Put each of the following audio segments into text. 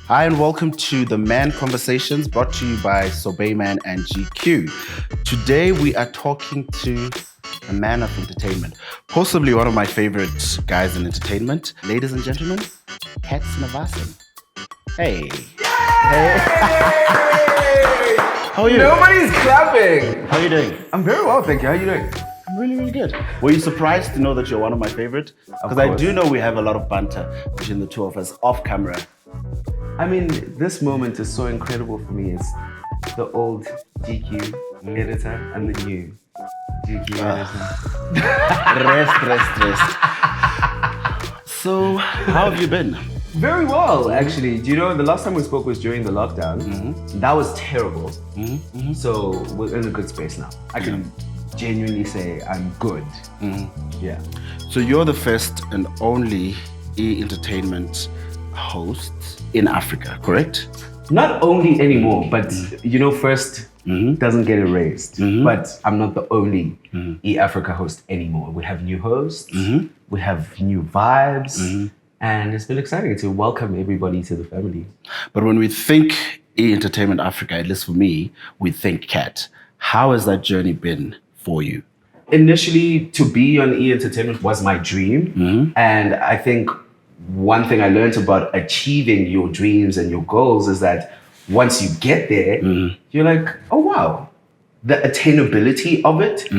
Hi, and welcome to the Man Conversations brought to you by Sorbet Man and GQ. Today, we are talking to a man of entertainment, possibly one of my favorite guys in entertainment. Ladies and gentlemen, Sinivan. Hey. Hey. How are you? Nobody's clapping. How are you doing? I'm very well, thank you. How are you doing? I'm really, really good. Were you surprised to know that you're one of my favorite? Because I do know we have a lot of banter between the two of us off camera. I mean, this moment is so incredible for me. It's the old GQ editor and the new GQ editor. Rest. So, how have you been? Very well, actually. Do you know, the last time we spoke was during the lockdown. That was terrible. So, we're in a good space now. I can genuinely say I'm good. Yeah. So, you're the first and only E-entertainment host in Africa, correct? Not only anymore, but you know, first doesn't get erased. But I'm not the only E-Africa host anymore. We have new hosts, we have new vibes, and it's been exciting to welcome everybody to the family. But when we think E-entertainment Africa, at least for me, we think Cat. How has that journey been for you? Initially, to be on E-entertainment was my dream, and I think one thing I learned about achieving your dreams and your goals is that once you get there, you're like, oh wow, the attainability of it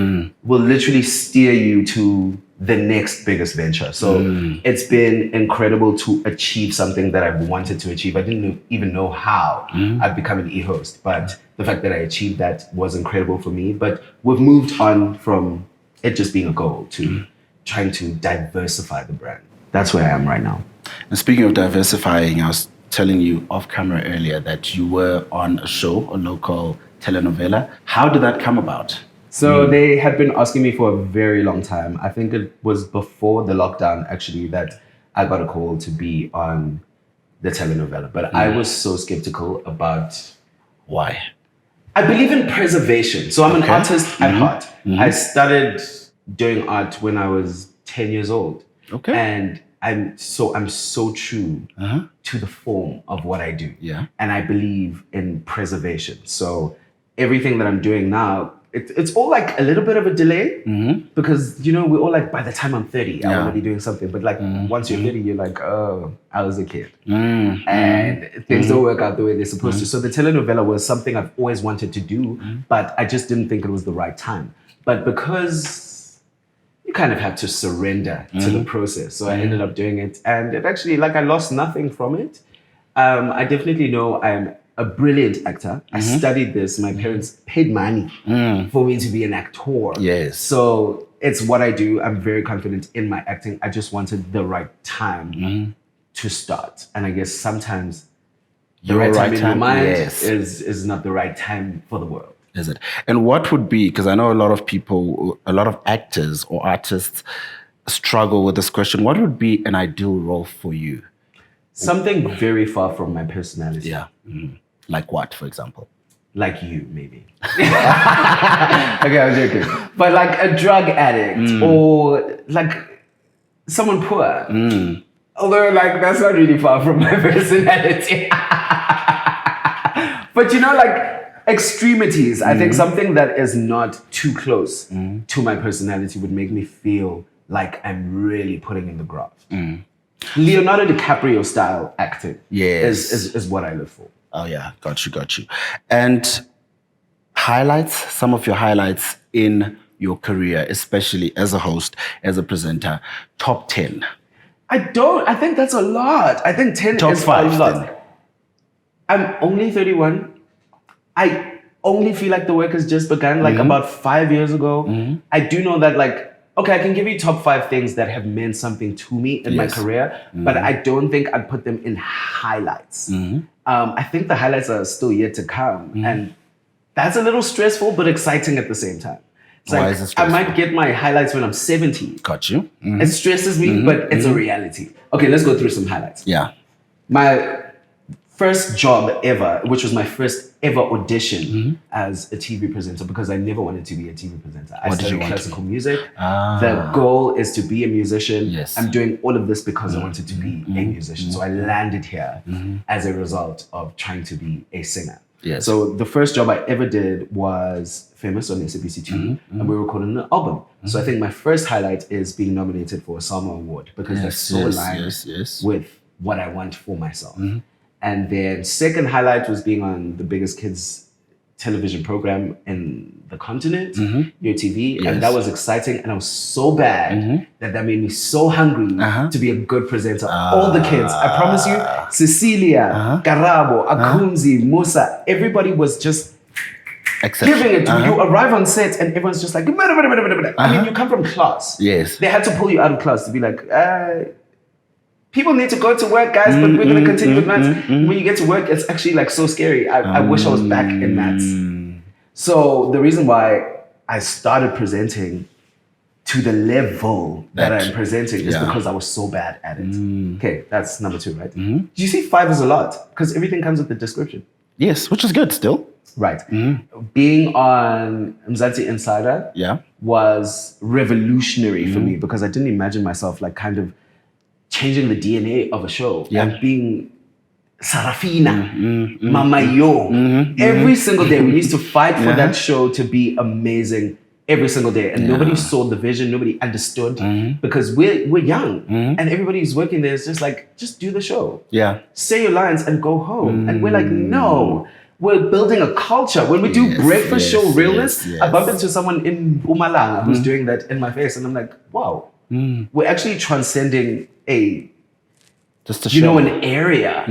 will literally steer you to the next biggest venture. So it's been incredible to achieve something that I've wanted to achieve. I didn't even know how I'd become an e-host, but the fact that I achieved that was incredible for me. But we've moved on from it just being a goal to trying to diversify the brand. That's where I am right now. And speaking of diversifying, I was telling you off camera earlier that you were on a show, a local telenovela. How did that come about? So they had been asking me for a very long time. I think it was before the lockdown, actually, that I got a call to be on the telenovela. But I was so skeptical about... Why? I believe in preservation. So I'm an artist at heart. I started doing art when I was 10 years old. Okay. And I'm so true to the form of what I do. Yeah. And I believe in preservation. So everything that I'm doing now, it's all like a little bit of a delay because, you know, we're all like, by the time I'm 30, I want to be doing something. But like once you're 30, you're like, oh, I was a kid. And things don't work out the way they're supposed to. So the telenovela was something I've always wanted to do, but I just didn't think it was the right time. But because you kind of have to surrender to the process. So I ended up doing it. And it actually, like, I lost nothing from it. I definitely know I'm a brilliant actor. I studied this. My parents paid money for me to be an actor. Yes. So it's what I do. I'm very confident in my acting. I just wanted the right time to start. And I guess sometimes the right time in your mind is not the right time for the world. Is it? And what would be, because I know a lot of people, a lot of actors or artists struggle with this question, what would be an ideal role for you? Something very far from my personality. Yeah. Like what, for example? Like you, maybe. Okay, I'm joking. But like a drug addict or like someone poor. Although like that's not really far from my personality. But you know, like, extremities. I think something that is not too close to my personality would make me feel like I'm really putting in the graft. Leonardo DiCaprio style acting is what I live for. Oh yeah, got you. And some of your highlights in your career, especially as a host, as a presenter, top 10. I think that's a lot. I think 10 top is 5, a lot. then. I'm only 31. I only feel like the work has just begun, like about 5 years ago. I do know that, like, okay, I can give you top 5 things that have meant something to me in my career, but I don't think I'd put them in highlights. I think the highlights are still yet to come. And that's a little stressful, but exciting at the same time. It's Why like, is it I stressful? might get my highlights when I'm 70. Got you. It stresses me, but it's a reality. Okay, let's go through some highlights. Yeah. My first job ever, which was my first ever audition as a TV presenter, because I never wanted to be a TV presenter. I studied classical music. The goal is to be a musician. Yes. I'm doing all of this because I wanted to be a musician. So I landed here as a result of trying to be a singer. Yes. So the first job I ever did was Famous on SABC2, and we recorded an album. So I think my first highlight is being nominated for a Salma Award, because that's so aligned with what I want for myself. And then second highlight was being on the biggest kids television program in the continent, YOTV, and that was exciting. And I was so bad that made me so hungry to be a good presenter. All the kids, I promise you, Cecilia, Karabo, Akunzi, Musa, everybody was just giving it to you. You arrive on set and everyone's just like, I mean, you come from class. Yes. They had to pull you out of class to be like, people need to go to work, guys, but we're going to continue with maths. When you get to work, it's actually like so scary. I wish I was back in maths. So the reason why I started presenting to the level that I'm presenting is because I was so bad at it. Okay, that's number 2, right? Do you see 5 is a lot? Because everything comes with the description. Yes, which is good still. Right. Being on Mzansi Insider was revolutionary for me, because I didn't imagine myself like kind of changing the DNA of a show and being Sarafina, Mama Yo. Every single day, we used to fight for that show to be amazing every single day. And nobody saw the vision, nobody understood, because we're young. And everybody who's working there is just like, just do the show. Say your lines and go home. And we're like, no. We're building a culture. When we do breakfast show realness, I bumped into someone in Bumalanga who's doing that in my face. And I'm like, wow, we're actually transcending an area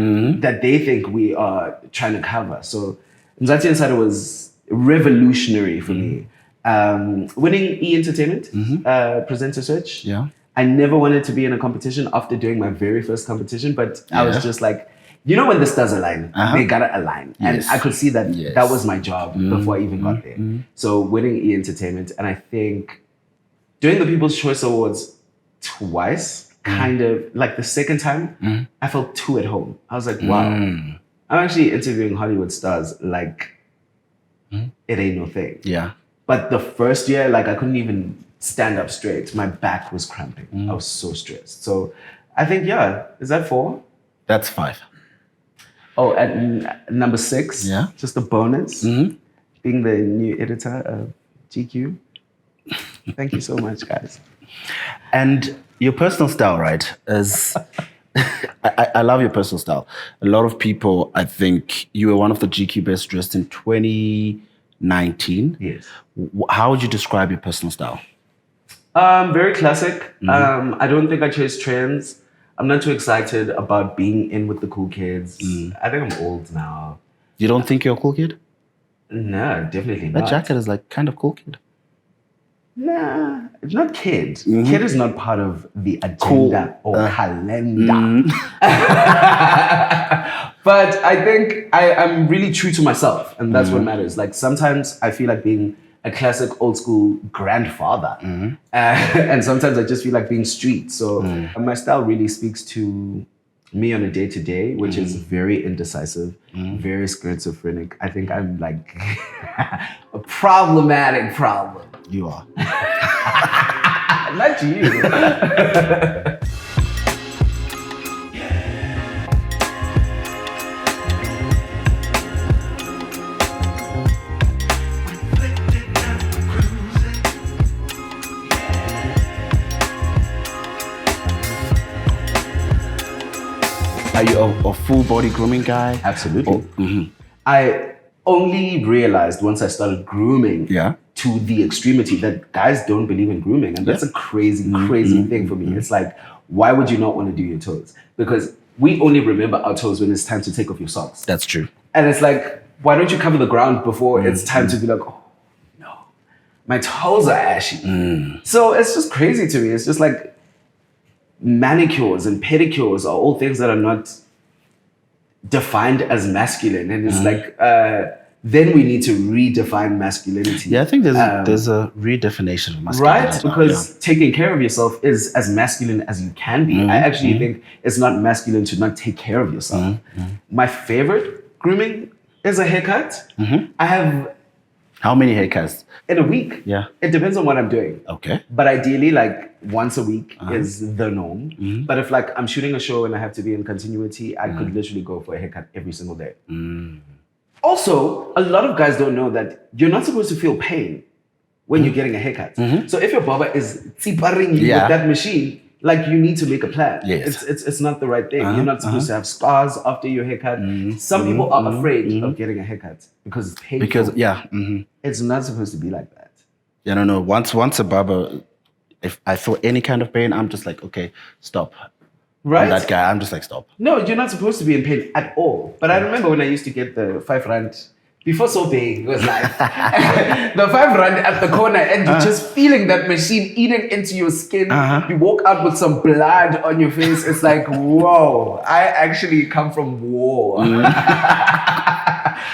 that they think we are trying to cover. So Mzansi Insider was revolutionary for me. Winning E-Entertainment, presenter search. I never wanted to be in a competition after doing my very first competition, but I was just like, you know, when the stars align, they gotta align. And I could see that that was my job before I even got there. So winning E-Entertainment, and I think doing the People's Choice Awards twice, kind of like the second time, I felt too at home. I was like, wow, I'm actually interviewing Hollywood stars like it ain't no thing. But the first year, like I couldn't even stand up straight. My back was cramping. I was so stressed. So I think, is that 4? That's 5. Oh, at number 6, just a bonus, being the new editor of GQ. Thank you so much, guys. And your personal style, right, is... I love your personal style. A lot of people, I think, you were one of the GQ best dressed in 2019. Yes. How would you describe your personal style? Very classic. I don't think I chase trends. I'm not too excited about being in with the cool kids. I think I'm old now. You don't think you're a cool kid? No, definitely not. That jacket is like kind of cool kid. Nah, it's not kid. Kid is not part of the agenda or calendar. But I think I'm really true to myself, and that's what matters. Like sometimes I feel like being a classic old school grandfather. And sometimes I just feel like being street. So my style really speaks to me on a day-to-day, which is very indecisive, very schizophrenic. I think I'm like a problematic problem. You are. Not you. Are you a full body grooming guy? Absolutely. I only realized once I started grooming to the extremity that guys don't believe in grooming. And that's a crazy, crazy thing for me. It's like, why would you not want to do your toes? Because we only remember our toes when it's time to take off your socks. That's true. And it's like, why don't you cover the ground before it's time to be like, oh, no, my toes are ashy. So it's just crazy to me. It's just like, manicures and pedicures are all things that are not defined as masculine. And it's like, then we need to redefine masculinity. Yeah, I think there's a redefinition of masculinity. Right? Because taking care of yourself is as masculine as you can be. I actually think it's not masculine to not take care of yourself. My favorite grooming is a haircut. I have... How many haircuts? In a week. Yeah. It depends on what I'm doing. Okay. But ideally, like once a week is the norm. But if like I'm shooting a show and I have to be in continuity, I could literally go for a haircut every single day. Also, a lot of guys don't know that you're not supposed to feel pain when you're getting a haircut. So if your barber is tsiparing you with that machine, like you need to make a plan. Yes. It's not the right thing. You're not supposed to have scars after your haircut. Some people are afraid of getting a haircut because it's painful. Because it's not supposed to be like that. Yeah, no. Once a barber, if I feel any kind of pain, I'm just like, okay, stop. Right? And that guy, I'm just like, stop. No, you're not supposed to be in pain at all. But I remember when I used to get the 5 rand, before Sorbet was live, the 5 rand at the corner, and you're just feeling that machine eating into your skin. You walk out with some blood on your face. It's like, whoa, I actually come from war.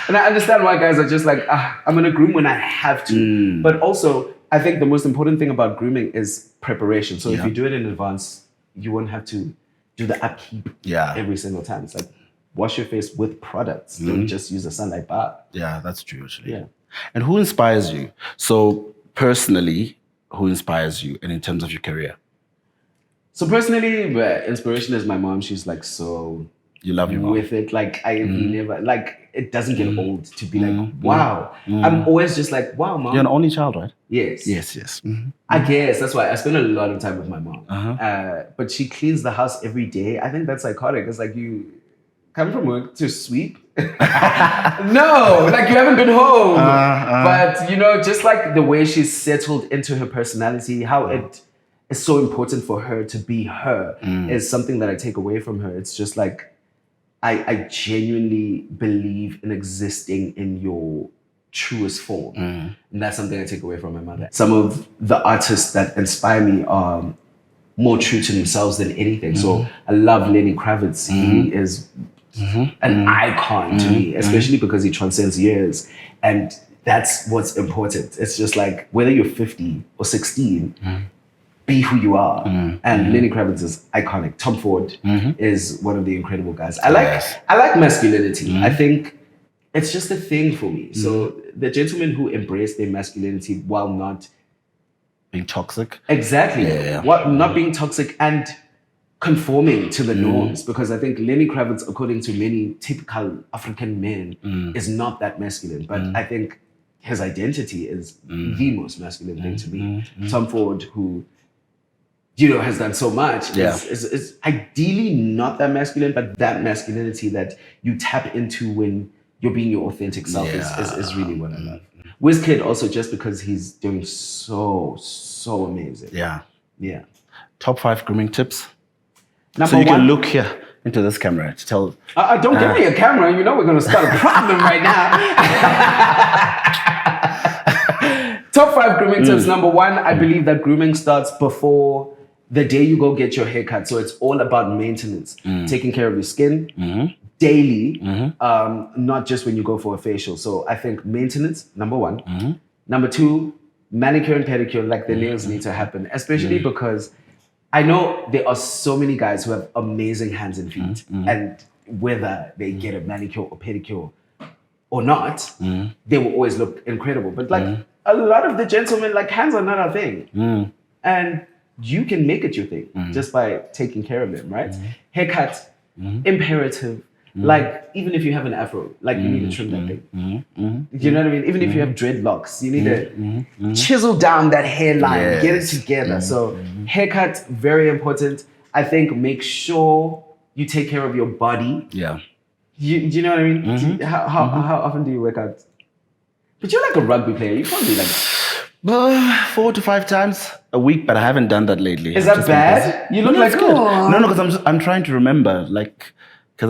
And I understand why guys are just like, I'm going to groom when I have to. But also, I think the most important thing about grooming is preparation. So if you do it in advance, you won't have to do the upkeep every single time. It's like, wash your face with products. Don't just use a sunlight bar. Yeah, that's true, actually. Yeah. And who inspires you? So personally, who inspires you and in terms of your career? So personally, inspiration is my mom. She's like so... You love your mom. With it. Like, I never... Like, it doesn't get old to be like, wow. I'm always just like, wow, mom. You're an only child, right? Yes. Yes. I guess. That's why I spend a lot of time with my mom. But she cleans the house every day. I think that's iconic. It's like you... come from work to sweep? No, like you haven't been home. But, you know, just like the way she's settled into her personality, how it is so important for her to be her is something that I take away from her. It's just like, I genuinely believe in existing in your truest form. And that's something I take away from my mother. Some of the artists that inspire me are more true to themselves than anything. So I love Lenny Kravitz. He is an icon to me, especially because he transcends years. And that's what's important. It's just like, whether you're 50 or 16, be who you are. And Lenny Kravitz is iconic. Tom Ford is one of the incredible guys. I like masculinity. I think it's just a thing for me. So the gentlemen who embrace their masculinity while not being toxic. Exactly. Not being toxic and conforming to the norms, because I think Lenny Kravitz, according to many typical African men, is not that masculine. But I think his identity is the most masculine thing to me. Tom Ford, who, you know, has done so much, is ideally not that masculine, but that masculinity that you tap into when you're being your authentic self is really what I love. Wizkid also, just because he's doing so amazing. Yeah. Top 5 grooming tips. Number So you one, can look here into this camera to tell. don't give me a camera. You know we're going to start a problem right now. Top 5 grooming tips. Number 1, I believe that grooming starts before the day you go get your haircut. So it's all about maintenance, taking care of your skin daily, not just when you go for a facial. So I think maintenance, number 1. Number 2, manicure and pedicure, like the nails need to happen, especially because I know there are so many guys who have amazing hands and feet, and whether they get a manicure or pedicure or not, they will always look incredible. But like a lot of the gentlemen, like hands are not our thing. And you can make it your thing just by taking care of them, right? Haircut, imperative. Like, even if you have an afro, like you need to trim that thing. You know what I mean? Even if you have dreadlocks, you need to chisel down that hairline, get it together. So haircut, very important. I think make sure you take care of your body. Yeah. You know what I mean? How often do you work out? But you're like a rugby player. You can't be like... 4 to 5 times a week, but I haven't done that lately. Is that bad? You look like... good. No, because I'm trying to remember, like, because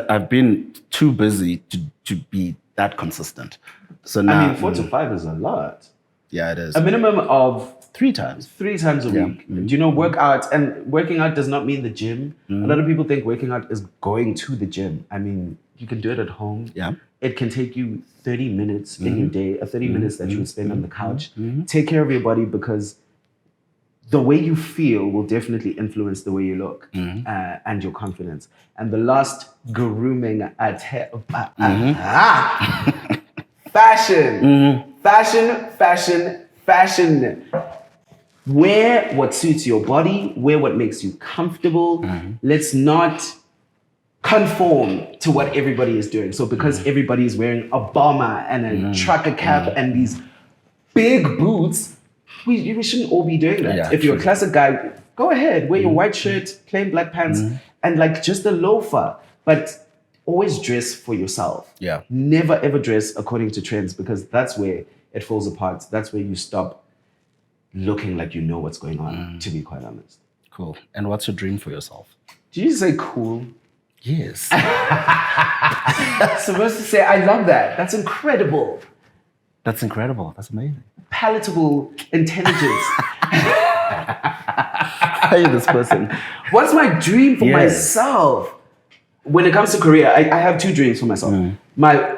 I've been too busy to be that consistent. So now, I mean, 4 to 5 is a lot. Yeah, it is. A minimum of 3 times. 3 times a week. Do you know, workout, and working out does not mean the gym. A lot of people think working out is going to the gym. I mean, you can do it at home. Yeah. It can take you 30 minutes in your day, 30 minutes that you would spend on the couch. Take care of your body, because the way you feel will definitely influence the way you look and your confidence. And the last grooming fashion. Wear what suits your body, wear what makes you comfortable. Let's not conform to what everybody is doing. So because everybody is wearing a bomber and a trucker cap and these big boots, we shouldn't all be doing that. Yeah, if you're a classic guy, go ahead, wear your white shirt, plain black pants, and like just a loafer. But always dress for yourself. Yeah. Never ever dress according to trends, because that's where it falls apart. That's where you stop looking like you know what's going on, to be quite honest. Cool. And what's your dream for yourself? Did you say cool? Yes. Supposed to say, I love that. That's incredible. That's incredible. That's amazing. Palatable intelligence. How are you this person? What's my dream for myself? When it comes to career, I have 2 dreams for myself. My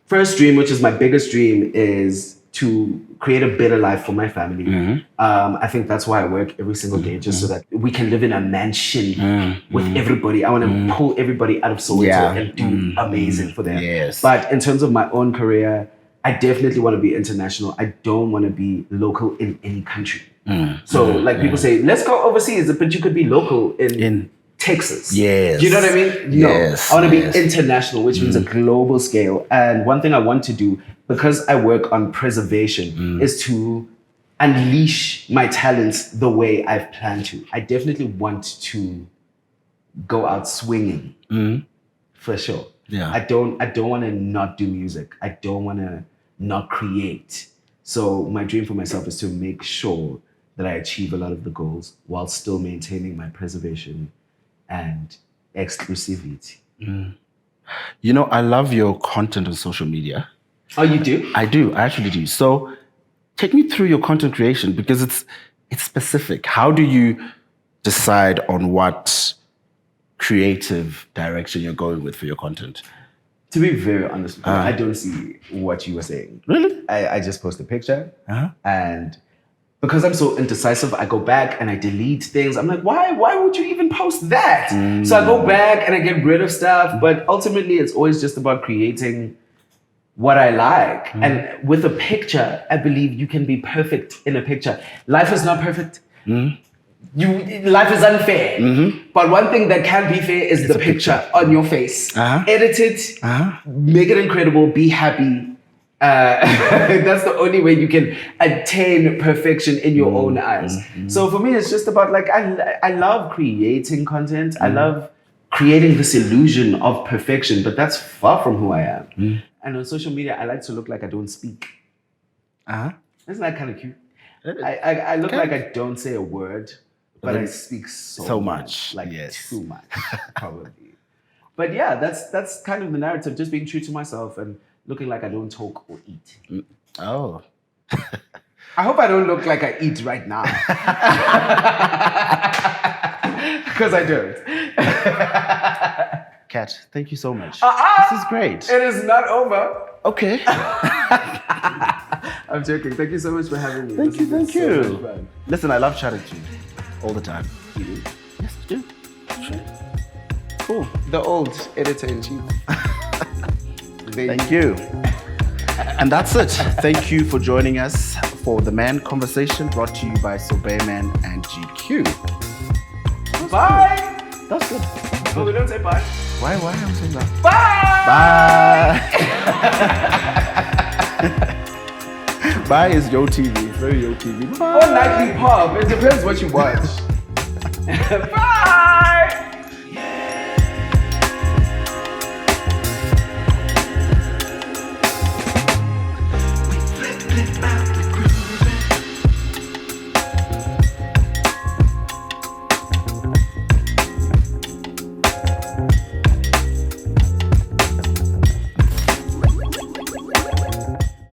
first dream, which is my biggest dream, is to create a better life for my family. I think that's why I work every single day, just so that we can live in a mansion with everybody. I want to pull everybody out of Soweto and do amazing for them. Yes. But in terms of my own career, I definitely want to be international. I don't want to be local in any country. So like people say, let's go overseas, but you could be local in Texas. Yes. Do you know what I mean? No. Yes. I want to be international, which means a global scale. And one thing I want to do, because I work on preservation, is to unleash my talents the way I've planned to. I definitely want to go out swinging, for sure. Yeah. I don't want to not do music. I don't want to not create. So my dream for myself is to make sure that I achieve a lot of the goals while still maintaining my preservation and exclusivity. You know, I love your content on social media. Oh, you do? I do. I actually do. So take me through your content creation, because it's specific. How do you decide on what creative direction you're going with for your content? To be very honest with you, I don't see what you were saying. Really? I just post a picture, and because I'm so indecisive, I go back and I delete things. I'm like, why would you even post that? So I go back and I get rid of stuff, but ultimately it's always just about creating what I like. And with a picture, I believe you can be perfect in a picture. Life is not perfect. Life is unfair. But one thing that can be fair is the picture on your face. Edit it, make it incredible, be happy. That's the only way you can attain perfection in your own eyes. So for me, it's just about like, I love creating content. I love creating this illusion of perfection, but that's far from who I am. And on social media, I like to look like I don't speak. Isn't that kind of cute? I look like I don't say a word, but I speak so much. Like too much, probably. But yeah, that's kind of the narrative, just being true to myself and looking like I don't talk or eat. Oh. I hope I don't look like I eat right now. Because I don't. Kat, thank you so much. This is great. It is not over. Okay. I'm joking. Thank you so much for having me. Thank you. So much fun. Listen, I love chatting to you all the time. You do? Yes, I do. Sure. Cool. The old editor-in-chief. Thank you. And that's it. Thank you for joining us for the Man Conversation, brought to you by Sorbet Man and GQ. Bye. That's good. Oh, we don't say bye. Why am I saying that? Bye. Bye. Bye is YOTV. Very YOTV. Bye. Or nightly pub. It depends what you watch. Bye.